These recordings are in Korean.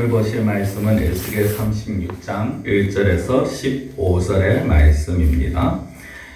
오늘 보실 말씀은 에스겔 36장 1절에서 15절의 말씀입니다.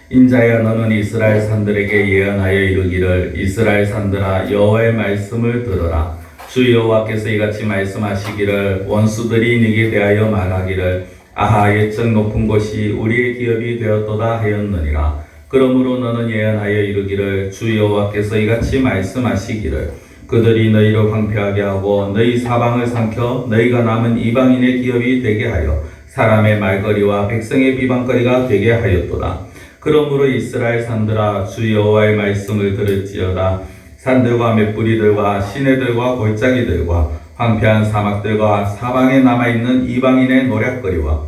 인자야 너는 이스라엘 산들에게 예언하여 이르기를 이스라엘 산들아 여호와의 말씀을 들으라. 주 여호와께서 이같이 말씀하시기를 원수들이 네게 대하여 말하기를 아하 옛적 높은 곳이 우리의 기업이 되었도다 하였느니라. 그러므로 너는 예언하여 이르기를 주 여호와께서 이같이 말씀하시기를 그들이 너희를 황폐하게 하고 너희 사방을 삼켜 너희가 남은 이방인의 기업이 되게 하여 사람의 말거리와 백성의 비방거리가 되게 하였도다. 그러므로 이스라엘 산들아 주 여호와의 말씀을 들을지어다. 산들과 맷뿌리들과 시내들과 골짜기들과 황폐한 사막들과 사방에 남아있는 이방인의 노략거리와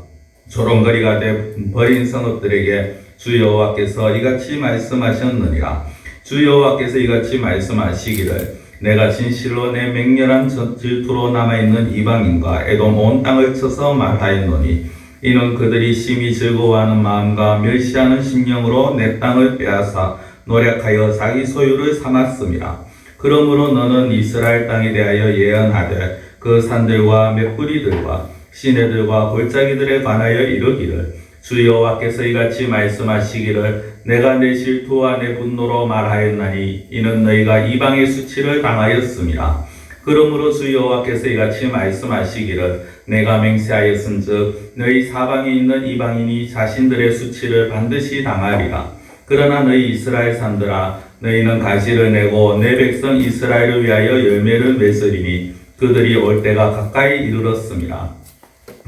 조롱거리가 된 버린 성읍들에게 주 여호와께서 이같이 말씀하셨느니라. 주 여호와께서 이같이 말씀하시기를 내가 진실로 내 맹렬한 질투로 남아있는 이방인과 에돔 온 땅을 쳐서 말하였노니 이는 그들이 심히 즐거워하는 마음과 멸시하는 심령으로 내 땅을 빼앗아 노력하여 자기 소유를 삼았음이라. 그러므로 너는 이스라엘 땅에 대하여 예언하되 그 산들과 맷뿌리들과 시내들과 골짜기들에 관하여 이르기를 주 여호와께서 이같이 말씀하시기를 내가 내 질투와 내 분노로 말하였나니 이는 너희가 이방의 수치를 당하였음이라. 그러므로 주 여호와께서 이같이 말씀하시기를 내가 맹세하였은즉 너희 사방에 있는 이방인이 자신들의 수치를 반드시 당하리라. 그러나 너희 이스라엘 산들아 너희는 가시를 내고 내 백성 이스라엘을 위하여 열매를 맺으리니 그들이 올 때가 가까이 이르렀음이라.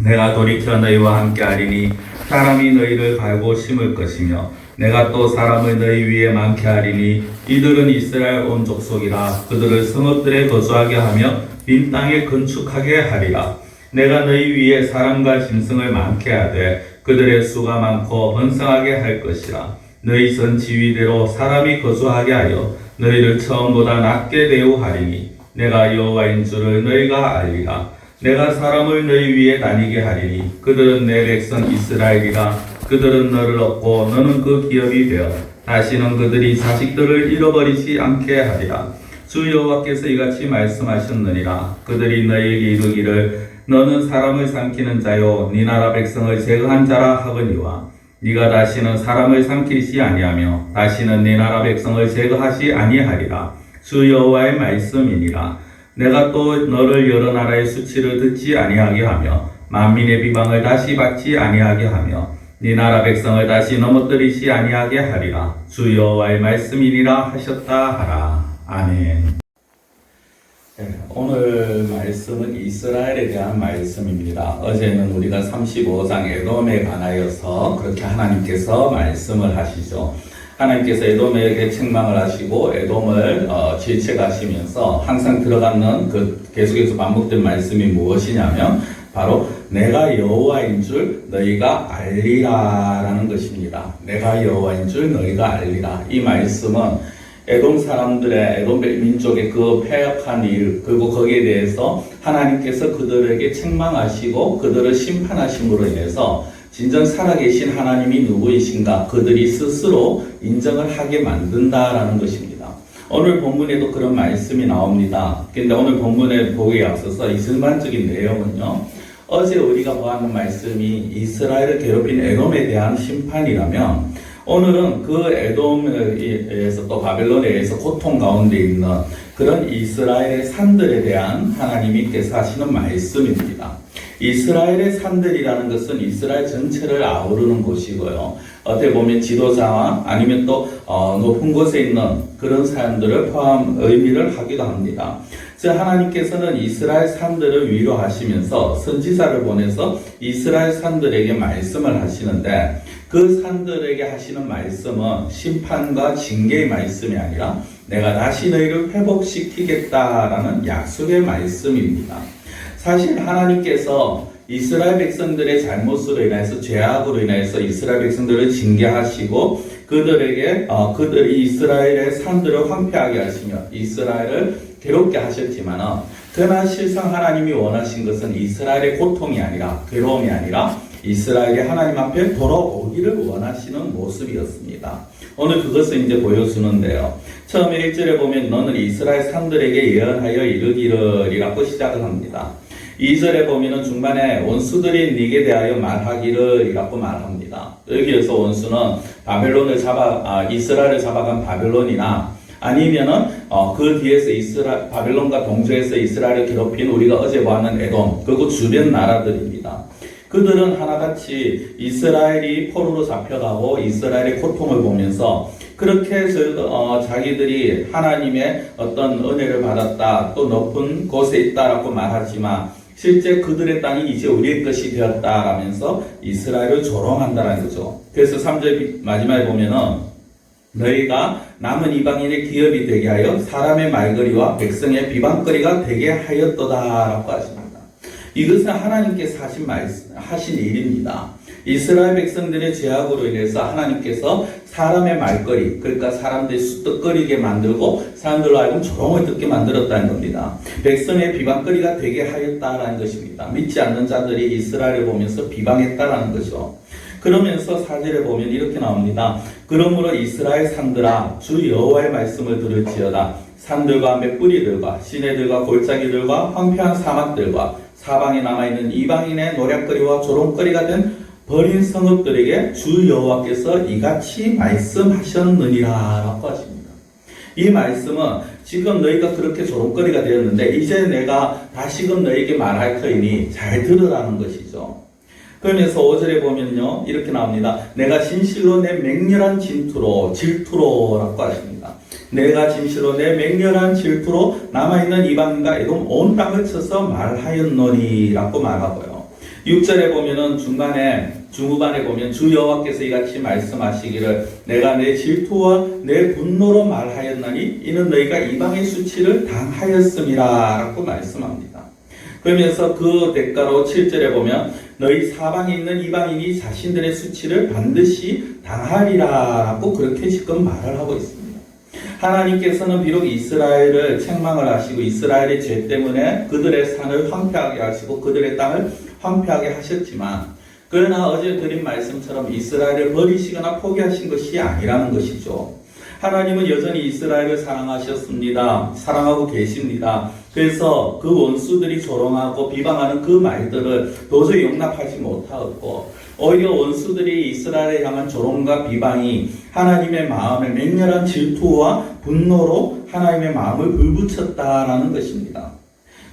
내가 돌이켜 너희와 함께하리니 사람이 너희를 갈고 심을 것이며 내가 또 사람을 너희 위에 많게 하리니 이들은 이스라엘 온 족속이라. 그들을 성읍들에 거주하게 하며 빈 땅에 건축하게 하리라. 내가 너희 위에 사람과 짐승을 많게 하되 그들의 수가 많고 번성하게 할 것이라. 너희 선 지위대로 사람이 거주하게 하여 너희를 처음보다 낮게 대우하리니 내가 여호와인 줄을 너희가 알리라. 내가 사람을 너희 위에 다니게 하리니 그들은 내 백성 이스라엘이라. 그들은 너를 얻고 너는 그 기업이 되어 다시는 그들이 자식들을 잃어버리지 않게 하리라. 주 여호와께서 이같이 말씀하셨느니라. 그들이 너희에게 이르기를 너는 사람을 삼키는 자요 네 나라 백성을 제거한 자라 하거니와 네가 다시는 사람을 삼키시 아니하며 다시는 네 나라 백성을 제거하시 아니하리라. 주 여호와의 말씀이니라. 내가 또 너를 여러 나라의 수치를 듣지 아니하게 하며 만민의 비방을 다시 받지 아니하게 하며 네 나라 백성을 다시 넘어뜨리시 아니하게 하리라. 주 여호와의 말씀이니라 하셨다 하라. 아멘. 오늘 말씀은 이스라엘에 대한 말씀입니다. 어제는 우리가 35장 에돔에 관하여서 그렇게 하나님께서 말씀을 하시죠. 하나님께서 에돔에게 책망을 하시고 에돔을 질책하시면서 항상 들어가는 계속해서 반복된 말씀이 무엇이냐면 바로 내가 여호와인 줄 너희가 알리라라는 것입니다. 내가 여호와인 줄 너희가 알리라. 이 말씀은 에돔 사람들의 에돔 민족의 그 패역한 일 그리고 거기에 대해서 하나님께서 그들에게 책망하시고 그들을 심판하심으로 인해서 진정 살아계신 하나님이 누구이신가 그들이 스스로 인정을 하게 만든다라는 것입니다. 오늘 본문에도 그런 말씀이 나옵니다. 그런데 오늘 본문에 보기에 앞서서 이 전반적인 내용은요. 어제 우리가 보았는 말씀이 이스라엘을 괴롭힌 에돔에 대한 심판이라면 오늘은 그 에돔에서 또 바벨론에 의해서 고통 가운데 있는 그런 이스라엘의 산들에 대한 하나님께서 하시는 말씀입니다. 이스라엘의 산들이라는 것은 이스라엘 전체를 아우르는 곳이고요. 어떻게 보면 지도자와 아니면 또 높은 곳에 있는 그런 사람들을 포함 의미를 하기도 합니다. 즉 하나님께서는 이스라엘 산들을 위로하시면서 선지자를 보내서 이스라엘 산들에게 말씀을 하시는데 그 산들에게 하시는 말씀은 심판과 징계의 말씀이 아니라 내가 다시 너희를 회복시키겠다라는 약속의 말씀입니다. 사실 하나님께서 이스라엘 백성들의 잘못으로 인해서 죄악으로 인해서 이스라엘 백성들을 징계하시고 그들에게 그들이 이스라엘의 산들을 황폐하게 하시며 이스라엘을 괴롭게 하셨지만 그러나 실상 하나님이 원하신 것은 이스라엘의 고통이 아니라 괴로움이 아니라 이스라엘이 하나님 앞에 돌아오기를 원하시는 모습이었습니다. 오늘 그것을 이제 보여주는데요. 처음에 1절에 보면 너는 이스라엘 산들에게 예언하여 이르기를 이라고 시작을 합니다. 2절에 보면은 중반에 원수들이 네게 대하여 말하기를 이라고 말합니다. 여기에서 원수는 이스라엘을 잡아간 바벨론이나 아니면은 그 뒤에서 바벨론과 동조해서 이스라엘을 괴롭힌 우리가 어제 보았는 에돔 그리고 주변 나라들입니다. 그들은 하나같이 이스라엘이 포로로 잡혀가고 이스라엘의 고통을 보면서 그렇게 해서 자기들이 하나님의 어떤 은혜를 받았다 또 높은 곳에 있다라고 말하지만 실제 그들의 땅이 이제 우리의 것이 되었다라면서 이스라엘을 조롱한다는 거죠. 그래서 3절 마지막에 보면은 너희가 남은 이방인의 기업이 되게 하여 사람의 말거리와 백성의 비방거리가 되게 하였도다라고 하십니다. 이것은 하나님께서 하신 일입니다. 이스라엘 백성들의 죄악으로 인해서 하나님께서 사람의 말거리, 그러니까 사람들이 쑥덕거리게 만들고 사람들로 하여금 조롱을 듣게 만들었다는 겁니다. 백성의 비방거리가 되게 하였다라는 것입니다. 믿지 않는 자들이 이스라엘을 보면서 비방했다라는 거죠. 그러면서 4절에 보면 이렇게 나옵니다. 그러므로 이스라엘 산들아 주 여호와의 말씀을 들을지어다. 산들과 맷뿌리들과 시내들과 골짜기들과 황폐한 사막들과 사방에 남아있는 이방인의 노략거리와 조롱거리가 된 버린 성읍들에게 주 여호와께서 이같이 말씀하셨느니라 라고 하십니다. 이 말씀은 지금 너희가 그렇게 조롱거리가 되었는데 이제 내가 다시금 너희에게 말할 터이니 잘 들으라는 것이죠. 그러면서 5절에 보면요 이렇게 나옵니다. 내가 진실로 내 맹렬한 질투로 라고 하십니다. 내가 진실로 내 맹렬한 질투로 남아있는 이방인과 에돔 온 땅을 쳐서 말하였노니 라고 말하고요. 6절에 보면은 중후반에 보면 주 여호와께서 이같이 말씀하시기를 내가 내 질투와 내 분노로 말하였나니 이는 너희가 이방의 수치를 당하였음이라 라고 말씀합니다. 그러면서 그 대가로 7절에 보면 너희 사방에 있는 이방인이 자신들의 수치를 반드시 당하리라 라고 그렇게 지금 말을 하고 있습니다. 하나님께서는 비록 이스라엘을 책망을 하시고 이스라엘의 죄 때문에 그들의 산을 황폐하게 하시고 그들의 땅을 황폐하게 하셨지만 그러나 어제 드린 말씀처럼 이스라엘을 버리시거나 포기하신 것이 아니라는 것이죠. 하나님은 여전히 이스라엘을 사랑하셨습니다. 사랑하고 계십니다. 그래서 그 원수들이 조롱하고 비방하는 그 말들을 도저히 용납하지 못하고 오히려 원수들이 이스라엘에 향한 조롱과 비방이 하나님의 마음에 맹렬한 질투와 분노로 하나님의 마음을 불붙였다라는 것입니다.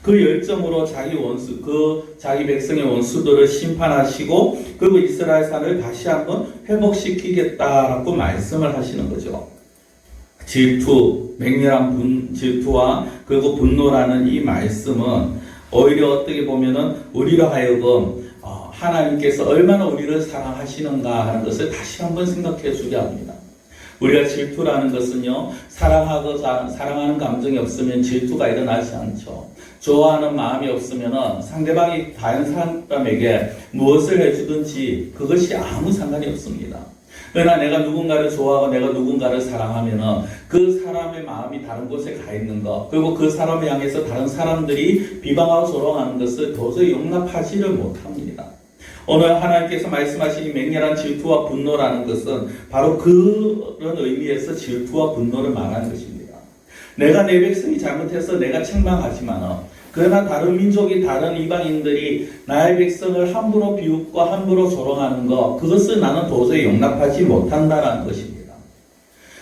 그 열정으로 자기 백성의 원수들을 심판하시고 그리고 이스라엘 산을 다시 한번 회복시키겠다라고 말씀을 하시는 거죠. 질투, 맹렬한 질투와 그리고 분노라는 이 말씀은 오히려 어떻게 보면은 우리로 하여금 하나님께서 얼마나 우리를 사랑하시는가 하는 것을 다시 한번 생각해 주게 합니다. 우리가 질투라는 것은요, 사랑하는 감정이 없으면 질투가 일어나지 않죠. 좋아하는 마음이 없으면 상대방이 다른 사람에게 무엇을 해주든지 그것이 아무 상관이 없습니다. 그러나 내가 누군가를 좋아하고 내가 누군가를 사랑하면 그 사람의 마음이 다른 곳에 가 있는 것, 그리고 그 사람을 향해서 다른 사람들이 비방하고 조롱하는 것을 도저히 용납하지를 못합니다. 오늘 하나님께서 말씀하신 이 맹렬한 질투와 분노라는 것은 바로 그런 의미에서 질투와 분노를 말하는 것입니다. 내가 내 백성이 잘못해서 내가 책망하지만 그러나 다른 민족이 다른 이방인들이 나의 백성을 함부로 비웃고 함부로 조롱하는 것, 그것을 나는 도저히 용납하지 못한다는 것입니다.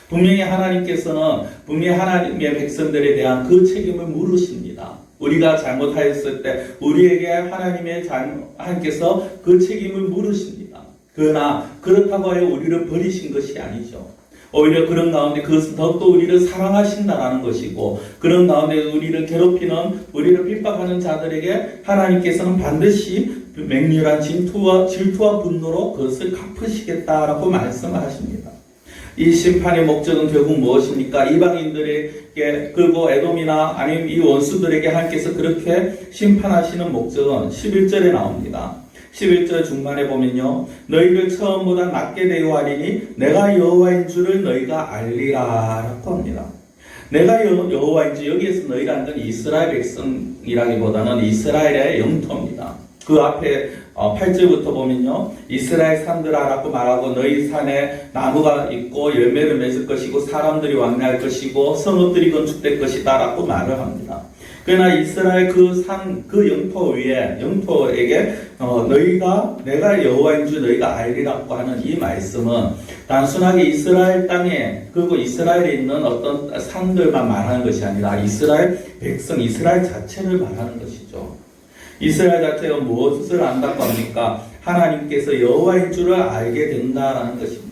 분명히 하나님께서는 하나님의 백성들에 대한 그 책임을 물으십니다. 우리가 잘못하였을 때 우리에게 하나님께서 그 책임을 물으십니다. 그러나 그렇다고 하여 우리를 버리신 것이 아니죠. 오히려 그런 가운데 그것은 더욱더 우리를 사랑하신다라는 것이고, 그런 가운데 우리를 괴롭히는, 우리를 핍박하는 자들에게 하나님께서는 반드시 맹렬한 질투와 분노로 그것을 갚으시겠다라고 말씀을 하십니다. 이 심판의 목적은 결국 무엇입니까? 이방인들에게, 그리고 에돔이나 아니면 이 원수들에게 하나님께서 그렇게 심판하시는 목적은 11절에 나옵니다. 11절 중반에 보면요, 너희를 처음보다 낮게 대우하리니 내가 여호와인 줄을 너희가 알리라 라고 합니다. 내가 여호와인 줄, 여기에서 너희라는 건 이스라엘 백성이라기보다는 이스라엘의 영토입니다. 그 앞에 8절부터 보면요. 이스라엘 산들아라고 말하고 너희 산에 나무가 있고 열매를 맺을 것이고 사람들이 왕래할 것이고 성읍들이 건축될 것이다 라고 말을 합니다. 그러나 이스라엘 그 산, 그 영토 위에, 영토에게 내가 여호와인 줄 너희가 알리라고 하는 이 말씀은 단순하게 이스라엘 땅에 그리고 이스라엘에 있는 어떤 산들만 말하는 것이 아니라 이스라엘 백성, 이스라엘 자체를 말하는 것이죠. 이스라엘 자체가 무엇을 안다고 합니까? 하나님께서 여호와인 줄을 알게 된다라는 것입니다.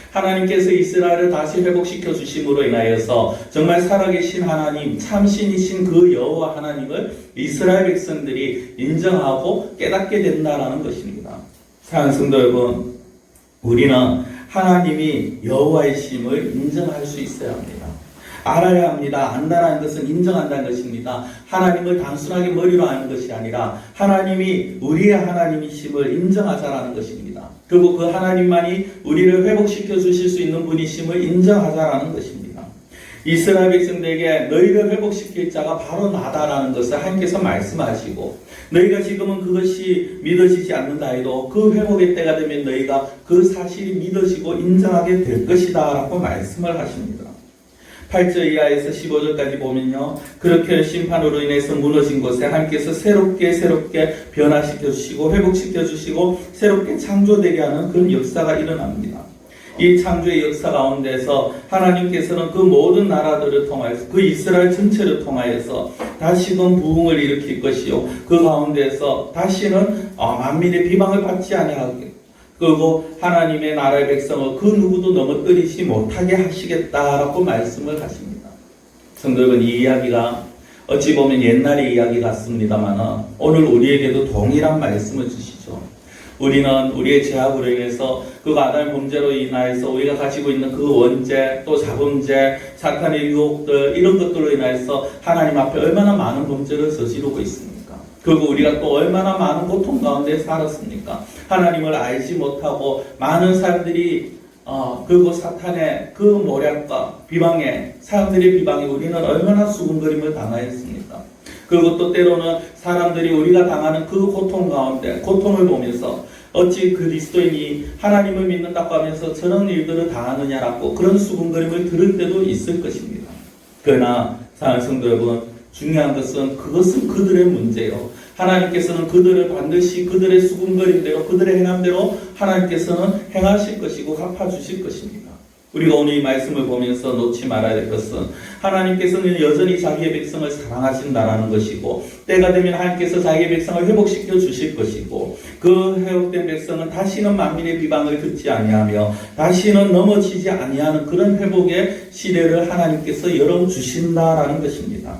하나님께서 이스라엘을 다시 회복시켜 주심으로 인하여서 정말 살아계신 하나님, 참신이신 그 여호와 하나님을 이스라엘 백성들이 인정하고 깨닫게 된다라는 것입니다. 사랑하는 성도 여러분, 우리는 하나님이 여호와이심을 인정할 수 있어야 합니다. 알아야 합니다. 안다라는 것은 인정한다는 것입니다. 하나님을 단순하게 머리로 아는 것이 아니라 하나님이 우리의 하나님이심을 인정하자라는 것입니다. 그리고 그 하나님만이 우리를 회복시켜 주실 수 있는 분이심을 인정하자라는 것입니다. 이스라엘 백성들에게 너희를 회복시킬 자가 바로 나다라는 것을 하나님께서 말씀하시고 너희가 지금은 그것이 믿어지지 않는다 해도 그 회복의 때가 되면 너희가 그 사실이 믿어지고 인정하게 될 것이다 라고 말씀을 하십니다. 8절 이하에서 15절까지 보면요. 그렇게 심판으로 인해서 무너진 곳에 하나님께서 새롭게 변화시켜 주시고 회복시켜 주시고 새롭게 창조되게 하는 그런 역사가 일어납니다. 이 창조의 역사 가운데서 하나님께서는 그 모든 나라들을 통하여서 그 이스라엘 전체를 통하여서 다시금 부흥을 일으킬 것이요. 그 가운데서 다시는 만민의 비방을 받지 아니하게 그리고 하나님의 나라의 백성을 그 누구도 넘어뜨리지 못하게 하시겠다라고 말씀을 하십니다. 성도 여러분, 이 이야기가 어찌 보면 옛날의 이야기 같습니다만 오늘 우리에게도 동일한 말씀을 주시죠. 우리는 우리의 죄악으로 인해서 그 아담의 범죄로 인하여서 우리가 가지고 있는 그 원죄 또 자범죄 사탄의 유혹들 이런 것들로 인하여서 하나님 앞에 얼마나 많은 범죄를 저지르고 있습니까? 그리고 우리가 또 얼마나 많은 고통 가운데 살았습니까? 하나님을 알지 못하고 많은 사람들이 그리고 사탄의 그 모략과 비방에 사람들의 비방에 우리는 얼마나 수군거림을 당하였습니까? 그리고 또 때로는 사람들이 우리가 당하는 그 고통 가운데 고통을 보면서 어찌 그리스도인이 하나님을 믿는다고 하면서 저런 일들을 당하느냐라고 그런 수군거림을 들을 때도 있을 것입니다. 그러나 사랑하는 성도 여러분, 중요한 것은 그것은 그들의 문제요. 하나님께서는 그들을 반드시 그들의 수군거림대로 그들의 행함대로 하나님께서는 행하실 것이고 갚아주실 것입니다. 우리가 오늘 이 말씀을 보면서 놓지 말아야 될 것은 하나님께서는 여전히 자기의 백성을 사랑하신다라는 것이고 때가 되면 하나님께서 자기의 백성을 회복시켜 주실 것이고 그 회복된 백성은 다시는 만민의 비방을 듣지 아니하며 다시는 넘어지지 아니하는 그런 회복의 시대를 하나님께서 열어주신다라는 것입니다.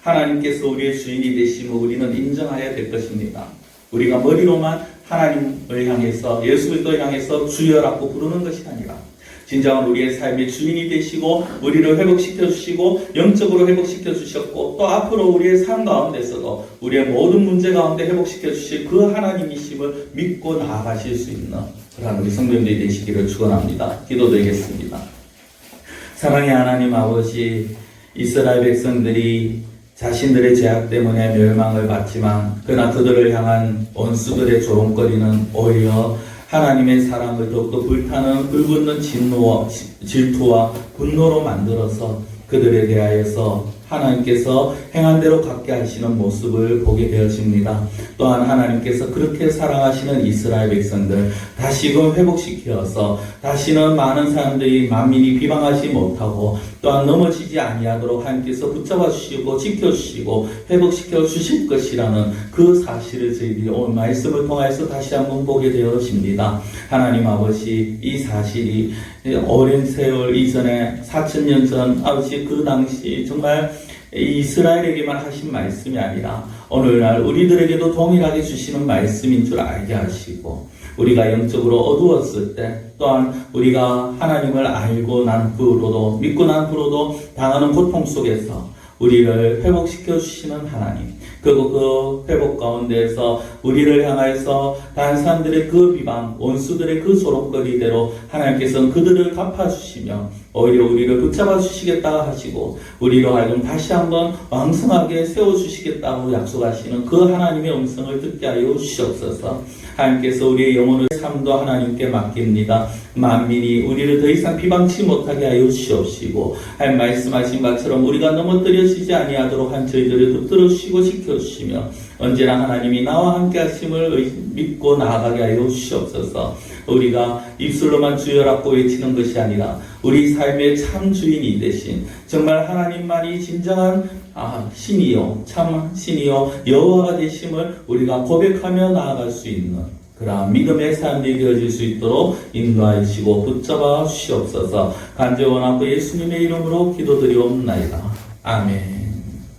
하나님께서 우리의 주인이 되심을 우리는 인정해야 될 것입니다. 우리가 머리로만 하나님을 향해서 예수 그리스도를 향해서 주여라고 부르는 것이 아니라 진정한 우리의 삶의 주인이 되시고 우리를 회복시켜 주시고 영적으로 회복시켜 주셨고 또 앞으로 우리의 삶 가운데서도 우리의 모든 문제 가운데 회복시켜 주실 그 하나님이심을 믿고 나아가실 수 있는 그런 우리 성도님들이 되시기를 축원합니다. 기도드리겠습니다. 사랑의 하나님 아버지, 이스라엘 백성들이 자신들의 죄악 때문에 멸망을 받지만 그러나 그들을 향한 원수들의 조롱거리는 오히려 하나님의 사랑을 더욱더 불타는 불붙는 질투와 분노로 만들어서 그들에 대하여서 하나님께서 행한 대로 갖게 하시는 모습을 보게 되어집니다. 또한 하나님께서 그렇게 사랑하시는 이스라엘 백성들 다시금 회복시켜서 다시는 많은 사람들이 만민이 비방하지 못하고 또한 넘어지지 아니하도록 하나님께서 붙잡아 주시고 지켜주시고 회복시켜 주실 것이라는 그 사실을 저희들이 오늘 말씀을 통해서 다시 한번 보게 되어집니다. 하나님 아버지, 이 사실이 오랜 세월 이전에 4,000년 전 아버지 그 당시 정말 이스라엘에게만 하신 말씀이 아니라 오늘날 우리들에게도 동일하게 주시는 말씀인 줄 알게 하시고 우리가 영적으로 어두웠을 때 또한 우리가 하나님을 알고 난 후로도 믿고 난 후로도 당하는 고통 속에서 우리를 회복시켜 주시는 하나님, 그리고 그 회복 가운데에서 우리를 향하여서 다른 사람들의 그 비방, 원수들의 그 조롱거리대로 하나님께서는 그들을 갚아주시며 오히려 우리를 붙잡아 주시겠다 하시고 우리로 하여금 다시 한번 왕성하게 세워주시겠다고 약속하시는 그 하나님의 음성을 듣게 하여 주시옵소서. 하나님께서 우리의 영혼의 삶도 하나님께 맡깁니다. 만민이 우리를 더 이상 비방치 못하게 하여 주시옵시고 하나님 말씀하신 것처럼 우리가 넘어뜨려지지 아니하도록 한 저희들을 붙들어 주시고 지켜주시며 언제나 하나님이 나와 함께 하심을 믿고 나아가게 하여 주시옵소서. 우리가 입술로만 주여라고 외치는 것이 아니라 우리 삶의 참 주인이 되신 정말 하나님만이 진정한 신이요 참 신이요 여호와가 되심을 우리가 고백하며 나아갈 수 있는 그러한 믿음의 삶이 되어질 수 있도록 인도하여 주시고 붙잡아 주시옵소서. 간절히 원하고 예수님의 이름으로 기도드리옵나이다. 아멘.